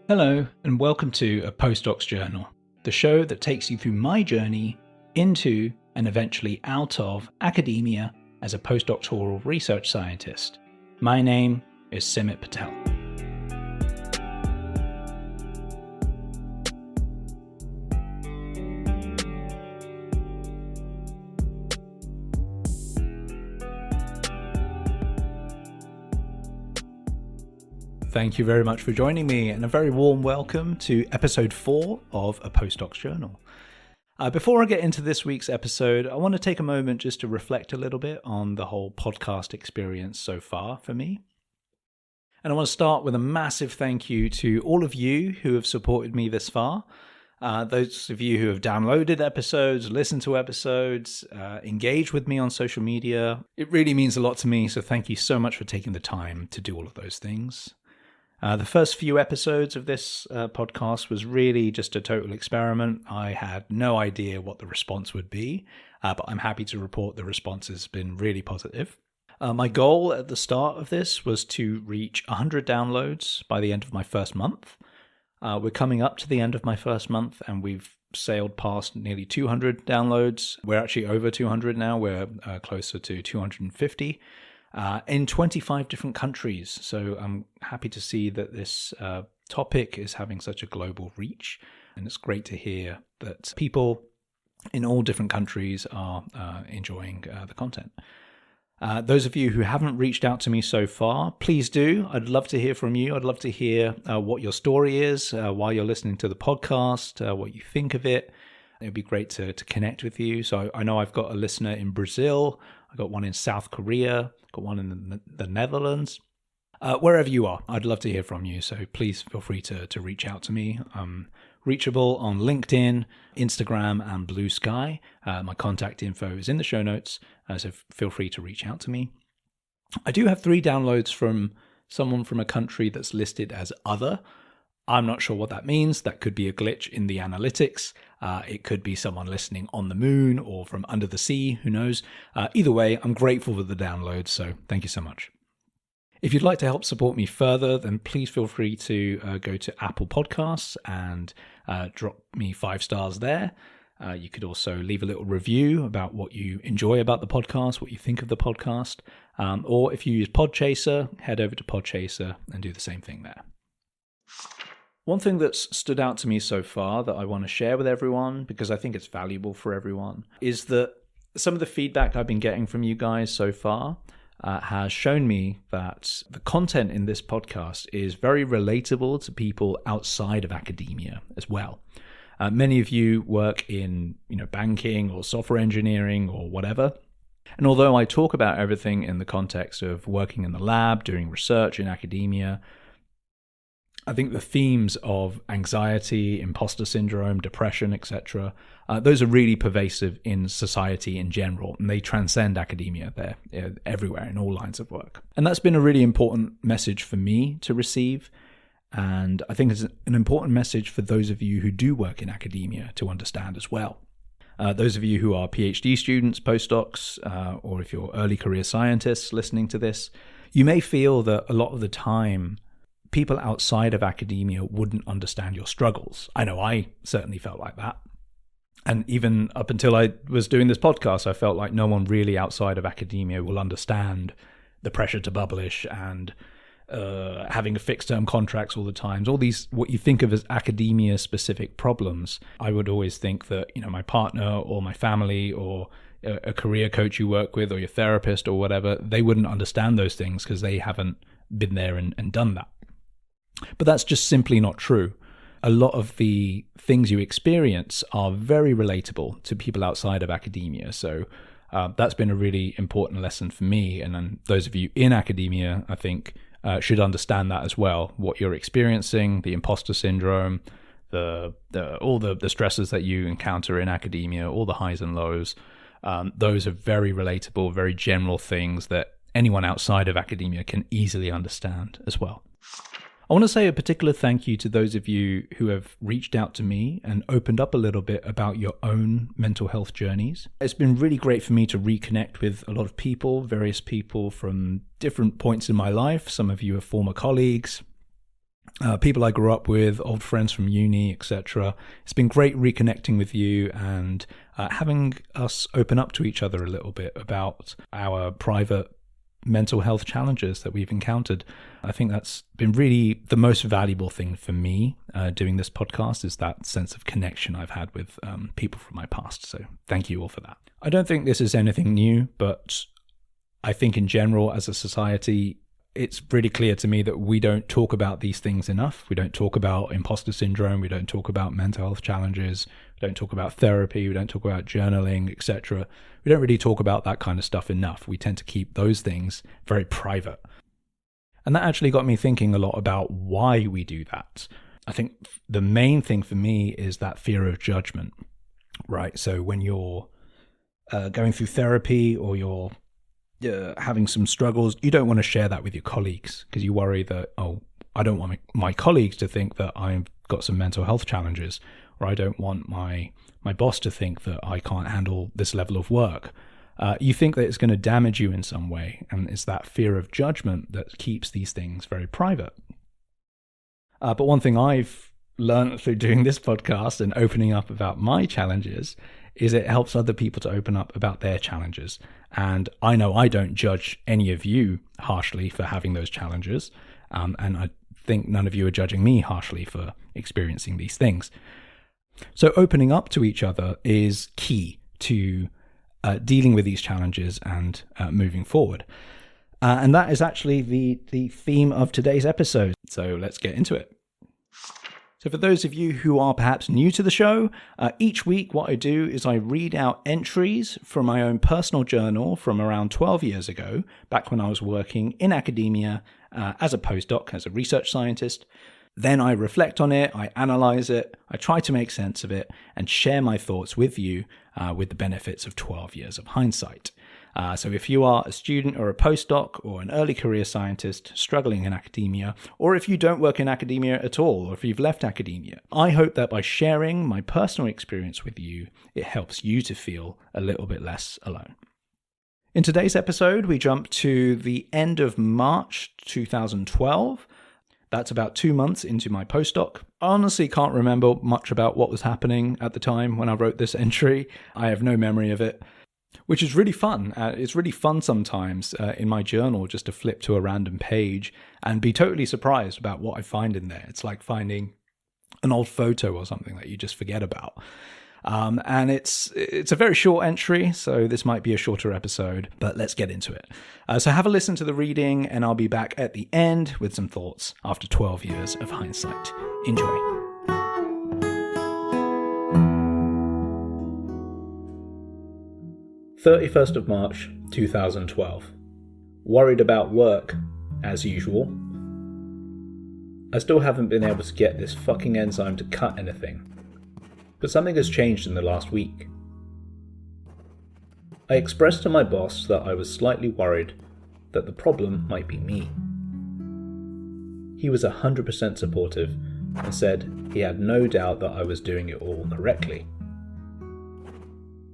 Hello, and welcome to A Postdoc's Journal, the show that takes you through my journey into and eventually out of academia as a postdoctoral research scientist. My name is Simit Patel. Thank you very much for joining me, and a very warm welcome to episode 4 of A Postdoc's Journal. Before I get into this week's episode, I want to take a moment just to reflect a little bit on the whole podcast experience so far for me. And I want to start with a massive thank you to all of you who have supported me this far. Those of you who have downloaded episodes, listened to episodes, engaged with me on social media. It really means a lot to me, so thank you so much for taking the time to do all of those things. The first few episodes of this podcast was really just a total experiment. I had no idea what the response would be, but I'm happy to report the response has been really positive. My goal at the start of this was to reach 100 downloads by the end of my first month. We're coming up to the end of my first month, and we've sailed past nearly 200 downloads. We're actually over 200 now. We're closer to 250. In 25 different countries. So I'm happy to see that this topic is having such a global reach. And it's great to hear that people in all different countries are enjoying the content. Those of you who haven't reached out to me so far, please do. I'd love to hear from you. I'd love to hear what your story is, why you're listening to the podcast, what you think of it. It would be great to connect with you. So I know I've got a listener in Brazil. I've got one in South Korea. Got one in the Netherlands. Wherever you are, I'd love to hear from you. So please feel free to reach out to me. I'm reachable on LinkedIn, Instagram, and Blue Sky. My contact info is in the show notes, so feel free to reach out to me. I do have 3 downloads from someone from a country that's listed as other. I'm not sure what that means. That could be a glitch in the analytics. It could be someone listening on the moon or from under the sea. Who knows? Either way, I'm grateful for the download, so thank you so much. If you'd like to help support me further, then please feel free to go to Apple Podcasts and drop me 5 stars there. You could also leave a little review about what you enjoy about the podcast, what you think of the podcast. Or if you use Podchaser, head over to Podchaser and do the same thing there. One thing that's stood out to me so far that I want to share with everyone, because I think it's valuable for everyone, is that some of the feedback I've been getting from you guys so far has shown me that the content in this podcast is very relatable to people outside of academia as well. Many of you work in banking or software engineering or whatever. And although I talk about everything in the context of working in the lab, doing research in academia, I think the themes of anxiety, imposter syndrome, depression, etc., those are really pervasive in society in general, and they transcend academia. They're everywhere in all lines of work. And that's been a really important message for me to receive, and I think it's an important message for those of you who do work in academia to understand as well. Those of you who are PhD students, postdocs, or if you're early career scientists listening to this, you may feel that a lot of the time people outside of academia wouldn't understand your struggles. I know I certainly felt like that. And even up until I was doing this podcast, I felt like no one really outside of academia will understand the pressure to publish and having a fixed term contracts all the time. All these, what you think of as academia specific problems, I would always think that, my partner or my family or a career coach you work with or your therapist or whatever, they wouldn't understand those things because they haven't been there and done that. But that's just simply not true. A lot of the things you experience are very relatable to people outside of academia. So that's been a really important lesson for me. And then those of you in academia, I think, should understand that as well. What you're experiencing, the imposter syndrome, all the stresses that you encounter in academia, all the highs and lows, those are very relatable, very general things that anyone outside of academia can easily understand as well. I want to say a particular thank you to those of you who have reached out to me and opened up a little bit about your own mental health journeys. It's been really great for me to reconnect with a lot of people, various people from different points in my life. Some of you are former colleagues. people I grew up with, old friends from uni, etc. It's been great reconnecting with you and having us open up to each other a little bit about our private mental health challenges that we've encountered. I think that's been really the most valuable thing for me doing this podcast, is that sense of connection I've had with people from my past. So thank you all for that. I don't think this is anything new, but I think in general as a society, it's really clear to me that we don't talk about these things enough. We don't talk about imposter syndrome. We don't talk about mental health challenges. We don't talk about therapy. We don't talk about journaling, etc. We don't really talk about that kind of stuff enough. We tend to keep those things very private. And that actually got me thinking a lot about why we do that. I think the main thing for me is that fear of judgment, right? So when you're going through therapy or you're having some struggles, you don't want to share that with your colleagues because you worry that, oh, I don't want my colleagues to think that I've got some mental health challenges, or I don't want my boss to think that I can't handle this level of work. You think that it's going to damage you in some way, and it's that fear of judgment that keeps these things very private. But one thing I've learned through doing this podcast and opening up about my challenges is it helps other people to open up about their challenges. And I know I don't judge any of you harshly for having those challenges. And I think none of you are judging me harshly for experiencing these things. So opening up to each other is key to dealing with these challenges and moving forward. And that is actually the theme of today's episode. So let's get into it. So for those of you who are perhaps new to the show, each week what I do is I read out entries from my own personal journal from around 12 years ago, back when I was working in academia as a postdoc, as a research scientist. Then I reflect on it, I analyze it, I try to make sense of it, and share my thoughts with you with the benefits of 12 years of hindsight. So if you are a student or a postdoc or an early career scientist struggling in academia, or if you don't work in academia at all, or if you've left academia, I hope that by sharing my personal experience with you, it helps you to feel a little bit less alone. In today's episode, we jump to the end of March 2012. That's about 2 months into my postdoc. I honestly can't remember much about what was happening at the time when I wrote this entry. I have no memory of it, which is really fun. It's really fun sometimes in my journal just to flip to a random page and be totally surprised about what I find in there. It's like finding an old photo or something that you just forget about. And it's a very short entry, so this might be a shorter episode, but let's get into it. So have a listen to the reading, and I'll be back at the end with some thoughts after 12 years of hindsight. Enjoy. "31st of March, 2012. Worried about work, as usual. I still haven't been able to get this fucking enzyme to cut anything. But something has changed in the last week. I expressed to my boss that I was slightly worried that the problem might be me. He was 100% supportive and said he had no doubt that I was doing it all correctly.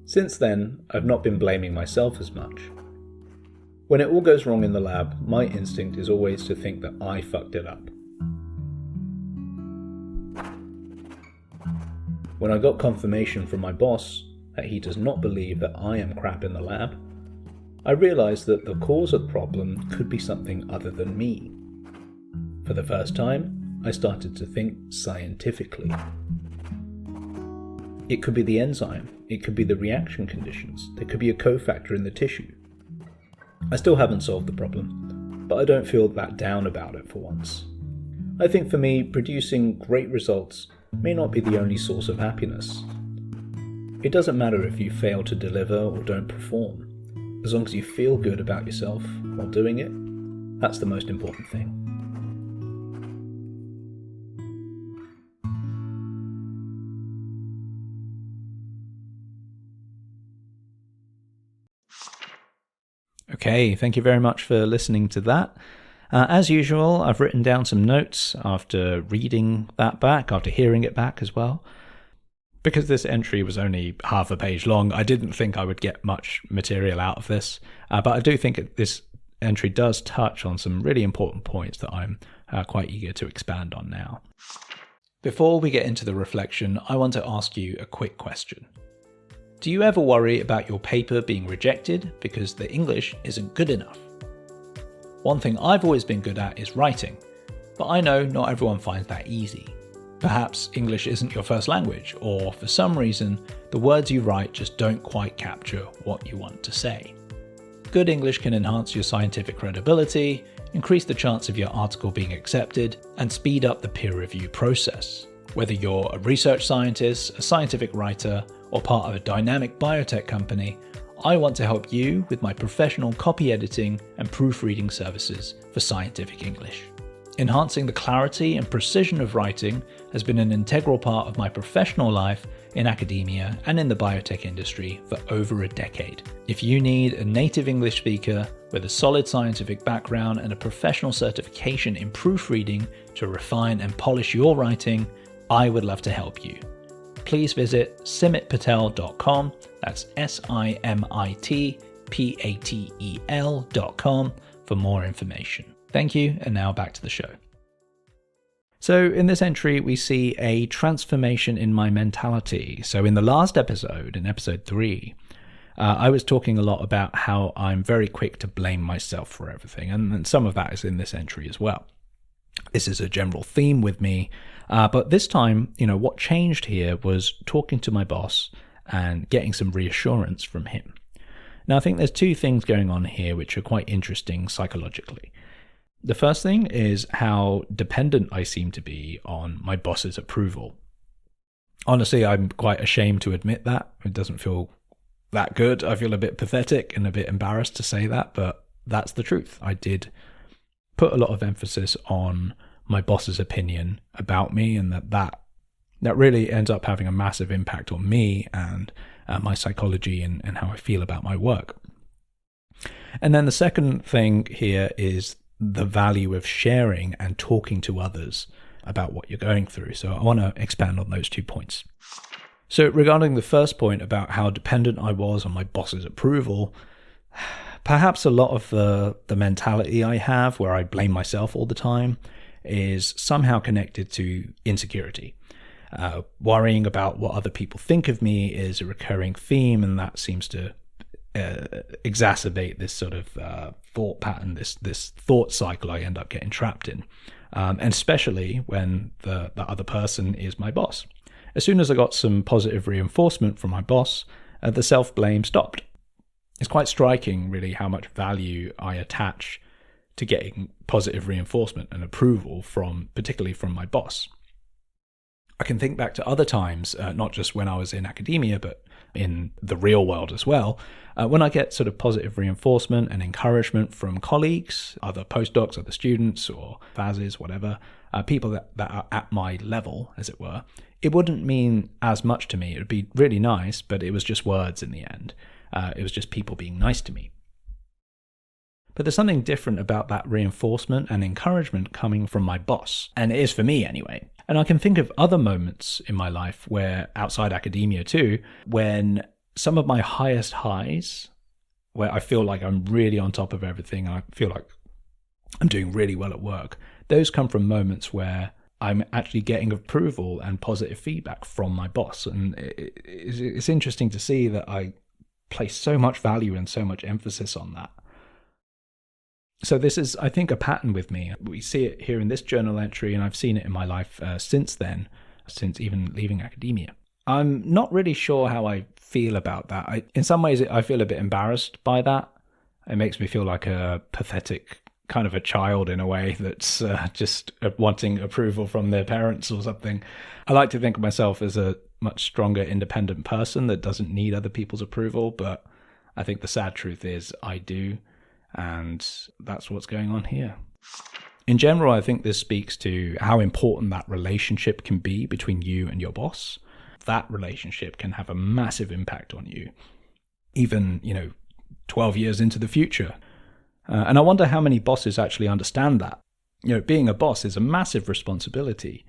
Since then, I've not been blaming myself as much. When it all goes wrong in the lab, my instinct is always to think that I fucked it up. When I got confirmation from my boss that he does not believe that I am crap in the lab, I realized that the cause of the problem could be something other than me. For the first time, I started to think scientifically. It could be the enzyme, it could be the reaction conditions, there could be a cofactor in the tissue. I still haven't solved the problem, but I don't feel that down about it for once. I think for me, producing great results may not be the only source of happiness. It doesn't matter if you fail to deliver or don't perform. As long as you feel good about yourself while doing it, that's the most important thing. Okay, thank you very much for listening to that. As usual, I've written down some notes after reading that back, after hearing it back as well. Because this entry was only half a page long, I didn't think I would get much material out of this. But I do think this entry does touch on some really important points that I'm quite eager to expand on now. Before we get into the reflection, I want to ask you a quick question. Do you ever worry about your paper being rejected because the English isn't good enough? One thing I've always been good at is writing, but I know not everyone finds that easy. Perhaps English isn't your first language, or for some reason, the words you write just don't quite capture what you want to say. Good English can enhance your scientific credibility, increase the chance of your article being accepted, and speed up the peer review process. Whether you're a research scientist, a scientific writer, or part of a dynamic biotech company, I want to help you with my professional copy editing and proofreading services for scientific English. Enhancing the clarity and precision of writing has been an integral part of my professional life in academia and in the biotech industry for over a decade. If you need a native English speaker with a solid scientific background and a professional certification in proofreading to refine and polish your writing, I would love to help you. Please visit simitpatel.com, that's simitpatel.com for more information. Thank you, and now back to the show. So in this entry, we see a transformation in my mentality. So in the last episode, in episode 3, I was talking a lot about how I'm very quick to blame myself for everything, and some of that is in this entry as well. This is a general theme with me, but this time, what changed here was talking to my boss and getting some reassurance from him. Now, I think there's two things going on here which are quite interesting psychologically. The first thing is how dependent I seem to be on my boss's approval. Honestly, I'm quite ashamed to admit that. It doesn't feel that good. I feel a bit pathetic and a bit embarrassed to say that, but that's the truth. I did put a lot of emphasis on my boss's opinion about me, and that really ends up having a massive impact on me and my psychology and how I feel about my work. And then the second thing here is the value of sharing and talking to others about what you're going through. So I want to expand on those 2 points. So regarding the first point about how dependent I was on my boss's approval, perhaps a lot of the mentality I have where I blame myself all the time is somehow connected to insecurity. Worrying about what other people think of me is a recurring theme, and that seems to exacerbate this sort of thought pattern, this thought cycle I end up getting trapped in, and especially when the other person is my boss. As soon as I got some positive reinforcement from my boss, the self-blame stopped. It's quite striking, really, how much value I attach to getting positive reinforcement and approval particularly from my boss. I can think back to other times, not just when I was in academia, but in the real world as well, when I get sort of positive reinforcement and encouragement from colleagues, other postdocs, other students, or FASs, whatever, people that are at my level, as it were, it wouldn't mean as much to me. It would be really nice, but it was just words in the end. It was just people being nice to me. But there's something different about that reinforcement and encouragement coming from my boss, and it is for me anyway. And I can think of other moments in my life where, outside academia too, when some of my highest highs, where I feel like I'm really on top of everything, I feel like I'm doing really well at work, those come from moments where I'm actually getting approval and positive feedback from my boss. And it's interesting to see that I place so much value and so much emphasis on that. So this is, I think, a pattern with me. We see it here in this journal entry, and I've seen it in my life since then, since even leaving academia. I'm not really sure how I feel about that. In some ways, I feel a bit embarrassed by that. It makes me feel like a pathetic kind of a child in a way that's just wanting approval from their parents or something. I like to think of myself as a much stronger, independent person that doesn't need other people's approval, but I think the sad truth is I do. And that's what's going on here. In general, I think this speaks to how important that relationship can be between you and your boss. That relationship can have a massive impact on you, even, 12 years into the future. And I wonder how many bosses actually understand that. Being a boss is a massive responsibility.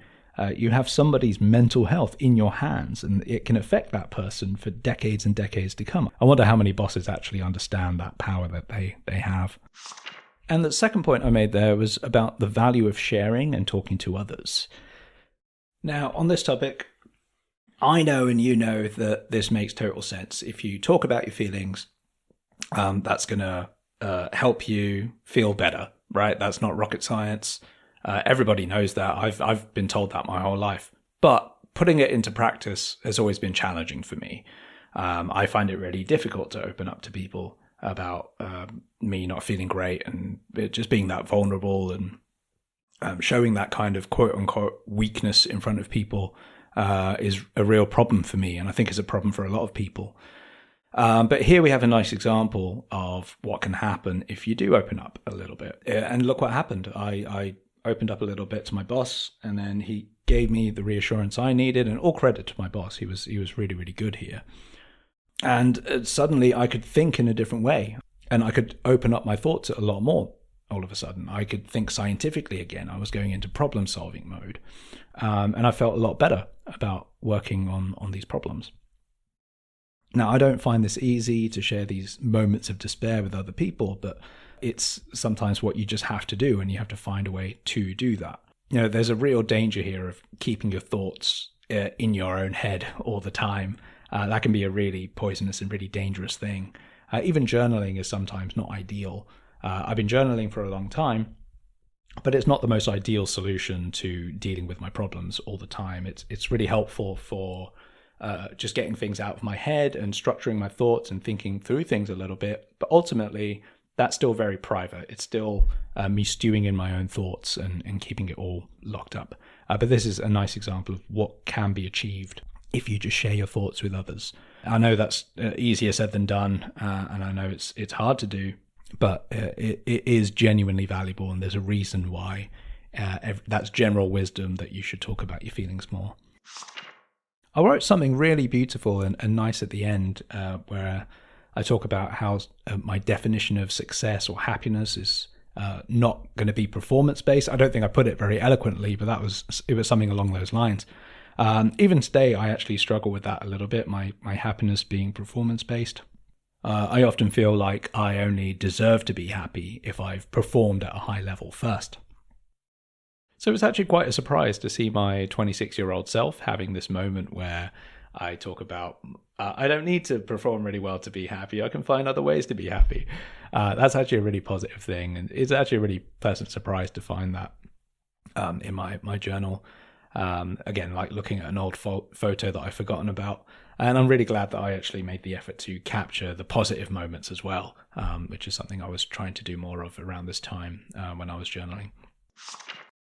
You have somebody's mental health in your hands, and it can affect that person for decades and decades to come. I wonder how many bosses actually understand that power that they have. And the second point I made there was about the value of sharing and talking to others. Now, on this topic, I know and you know that this makes total sense. If you talk about your feelings, that's going to help you feel better, right? That's not rocket science. Everybody knows that. I've been told that my whole life. But putting it into practice has always been challenging for me. I find it really difficult to open up to people about me not feeling great and it just being that vulnerable and showing that kind of quote unquote weakness in front of people is a real problem for me. And I think it's a problem for a lot of people. But here we have a nice example of what can happen if you do open up a little bit. And look what happened. I opened up a little bit to my boss, and then he gave me the reassurance I needed, and all credit to my boss. He was really, really good here. And suddenly I could think in a different way, and I could open up my thoughts a lot more all of a sudden. I could think scientifically again. I was going into problem-solving mode. And I felt a lot better about working on these problems. Now, I don't find this easy to share these moments of despair with other people, but it's sometimes what you just have to do, and you have to find a way to do that. There's a real danger here of keeping your thoughts in your own head all the time. That can be a really poisonous and really dangerous thing. Even journaling is sometimes not ideal. I've been journaling for a long time, but it's not the most ideal solution to dealing with my problems all the time. It's really helpful for just getting things out of my head and structuring my thoughts and thinking through things a little bit. But ultimately, that's still very private. It's still me stewing in my own thoughts and keeping it all locked up. But this is a nice example of what can be achieved if you just share your thoughts with others. I know that's easier said than done, and I know it's hard to do, but it is genuinely valuable, and there's a reason why that's general wisdom that you should talk about your feelings more. I wrote something really beautiful and nice at the end where I talk about how my definition of success or happiness is not going to be performance-based. I don't think I put it very eloquently, but it was something along those lines. Even today, I actually struggle with that a little bit, my happiness being performance-based. I often feel like I only deserve to be happy if I've performed at a high level first. So it was actually quite a surprise to see my 26-year-old self having this moment where I talk about, I don't need to perform really well to be happy. I can find other ways to be happy. That's actually a really positive thing. And it's actually a really pleasant surprise to find that in my journal. Again, like looking at an old photo that I've forgotten about. And I'm really glad that I actually made the effort to capture the positive moments as well, which is something I was trying to do more of around this time when I was journaling.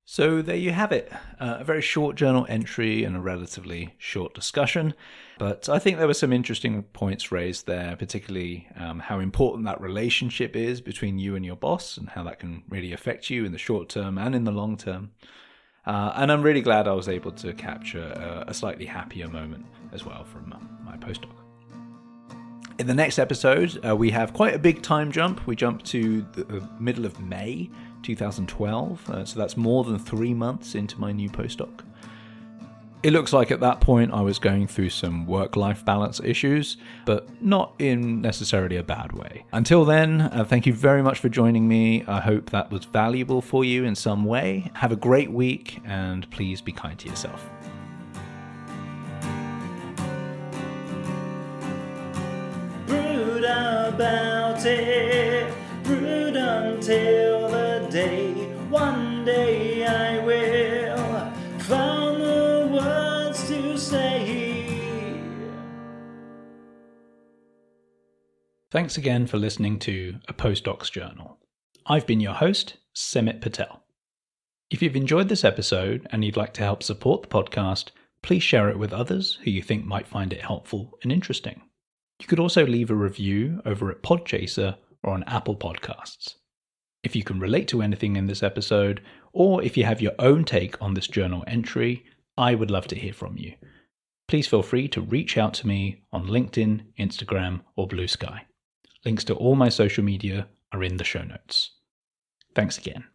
So there you have it, a very short journal entry and a relatively short discussion. But I think there were some interesting points raised there, particularly how important that relationship is between you and your boss and how that can really affect you in the short term and in the long term. And I'm really glad I was able to capture a slightly happier moment as well from my postdoc. In the next episode, we have quite a big time jump. We jump to the middle of May 2012, so that's more than 3 months into my new postdoc. It looks like at that point I was going through some work-life balance issues, but not in necessarily a bad way. Until then, thank you very much for joining me. I hope that was valuable for you in some way. Have a great week, and please be kind to yourself. Brood about it, brood until the day, one day I will find the words to say. Thanks again for listening to A Postdoc's Journal. I've been your host, Semit Patel. If you've enjoyed this episode and you'd like to help support the podcast, please share it with others who you think might find it helpful and interesting. You could also leave a review over at Podchaser or on Apple Podcasts. If you can relate to anything in this episode, or if you have your own take on this journal entry, I would love to hear from you. Please feel free to reach out to me on LinkedIn, Instagram, or Blue Sky. Links to all my social media are in the show notes. Thanks again.